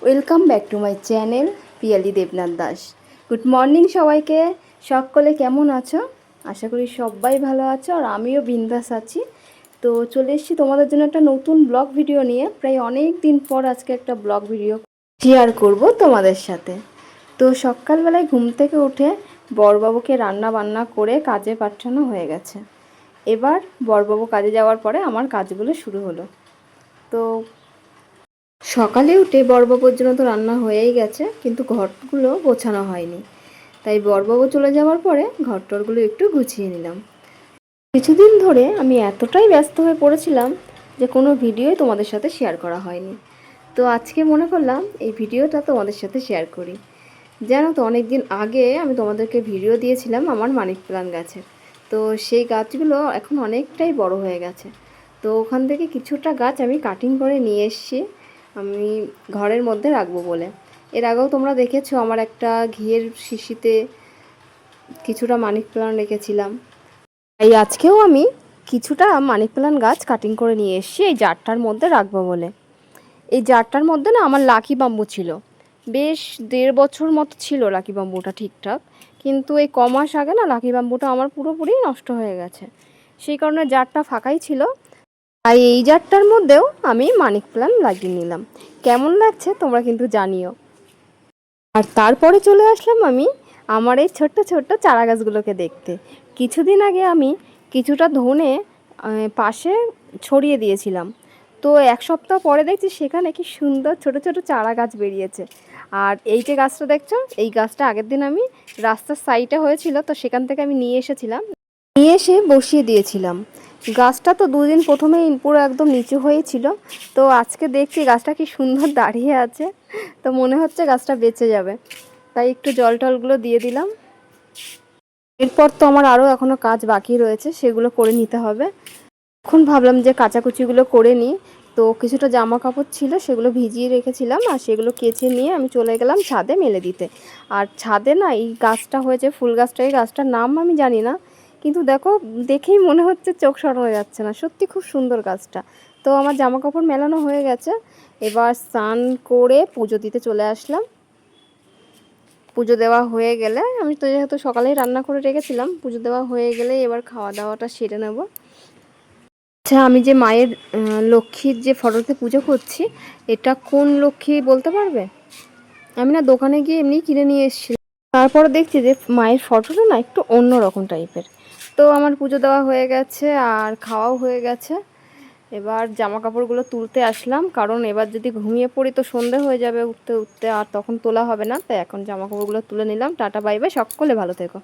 Welcome back to my channel Piyali Debnath Das. Good morning সবাইকে। সকলে কেমন আছো? আশা করি সবাই ভালো আছো, আর আমিও বিন্দাস আছি। তো চলে এসেছি তোমাদের জন্য একটা নতুন ব্লগ ভিডিও নিয়ে। প্রায় অনেক দিন পর আজকে একটা ব্লগ ভিডিও শেয়ার করব তোমাদের সাথে। তো সকালবেলায় ঘুম থেকে উঠে বড়বাবুকে রান্না বান্না করে কাজে পাঠানো হয়ে গেছে। এবার বড়বাবু কাজে যাওয়ার পরে আমার কাজগুলো শুরু হলো। তো সকালে উঠে বড়বাবুর জন্য তো রান্না হয়েই গেছে, কিন্তু ঘরগুলো গোছানো হয়নি। তাই বড়বাবু চলে যাওয়ার পরে ঘরটরগুলো একটু গুছিয়ে নিলাম। কিছুদিন ধরে আমি এতটাই ব্যস্ত হয়ে পড়েছিলাম যে কোনো ভিডিওই তোমাদের সাথে শেয়ার করা হয়নি। তো আজকে মনে করলাম এই ভিডিওটা তোমাদের সাথে শেয়ার করি। জানো তো, অনেক দিন আগে আমি তোমাদেরকে ভিডিও দিয়েছিলাম আমার মানি প্ল্যান্ট গাছের। তো সেই গাছগুলো এখন অনেকটাই বড় হয়ে গেছে। তো ওখান থেকে কিছুটা গাছ আমি কাটিং করে নিয়ে এসেছি আমি ঘরের মধ্যে রাখবো বলে। এর আগেও তোমরা দেখেছো আমার একটা ঘিয়ের শিশিতে কিছুটা মানি প্ল্যান্ট রেখেছিলাম। এই আজকেও আমি কিছুটা মানি প্ল্যান্ট গাছ কাটিং করে নিয়ে এসেছি এই জারটার মধ্যে রাখবো বলে। এই জারটার মধ্যে না আমার লাকি বাম্বু ছিল, বেশ 1.5 বছর মতো ছিল লাকি বাম্বুটা ঠিকঠাক। কিন্তু এই কমাস আগে না লাকি বাম্বুটা আমার পুরোপুরি নষ্ট হয়ে গেছে। সেই কারণে জারটা ফাঁকাই ছিল। তাই এই জারটার মধ্যেও আমি মানি প্ল্যান্ট লাগিয়ে নিলাম। কেমন লাগছে তোমরা কিন্তু জানিও। আর তারপরে চলে আসলাম আমি আমার এই ছোট্ট ছোট্ট চারা গাছগুলোকে দেখতে। কিছুদিন আগে আমি কিছুটা ধনে পাশে ছড়িয়ে দিয়েছিলাম। তো 1 সপ্তাহ পরে দেখছি সেখানে কি সুন্দর ছোট ছোট চারা গাছ বেরিয়েছে। আর এই যে গাছটা দেখছো, এই গাছটা আগের দিন আমি রাস্তার সাইডে হয়েছিল, তো সেখান থেকে আমি নিয়ে এসেছিলাম, নিয়ে এসে বসিয়ে দিয়েছিলাম। গাছটা তো 2 দিন প্রথমেই পুরো একদম নিচু হয়েছিল। তো আজকে দেখছি গাছটা কি সুন্দর দাঁড়িয়ে আছে। তো মনে হচ্ছে গাছটা বেঁচে যাবে। তাই একটু জল টলগুলো দিয়ে দিলাম। এরপর তো আমার আরও এখনও কাজ বাকি রয়েছে, সেগুলো করে নিতে হবে। এখন ভাবলাম যে কাচাকুচিগুলো করে নিই। তো কিছুটা জামা কাপড় ছিল সেগুলো ভিজিয়ে রেখেছিলাম, আর সেগুলো কেচে নিয়ে আমি চলে গেলাম ছাদে মেলে দিতে। আর ছাদে না এই গাছটা হয়েছে ফুল গাছটা, এই গাছটার নাম আমি জানি না, কিন্তু দেখো দেখেই মনে হচ্ছে চোখ সরানো যাচ্ছে না, সত্যি খুব সুন্দর গাছটা। তো আমার জামা কাপড় মেলানো হয়ে গেছে। এবার স্নান করে পুজো দিতে চলে আসলাম। পুজো দেওয়া হয়ে গেলে, আমি তো যেহেতু সকালেই রান্না করে রেখেছিলাম, পুজো দেওয়া হয়ে গেলে এবার খাওয়া দাওয়াটা সেরে নেব। আচ্ছা, আমি যে মায়ের লক্ষ্মীর যে ফটোতে পুজো করছি, এটা কোন লক্ষ্মী বলতে পারবে? আমি না দোকানে গিয়ে এমনি কিনে নিয়ে এসেছিলাম। তারপরে দেখছি যে মায়ের ফটোটা না একটু অন্য রকম টাইপের। তো আমার পুজো দেওয়া হয়ে গেছে আর খাওয়াও হয়ে গেছে। এবার জামা কাপড়গুলো তুলতে আসলাম, কারণ এবার যদি ঘুমিয়ে পড়ি তো সন্ধে হয়ে যাবে উঠতে উঠতে, আর তখন তোলা হবে না। তাই এখন জামা কাপড়গুলো তুলে নিলাম। টাটা বাই বাই, সকলে ভালো থেকো।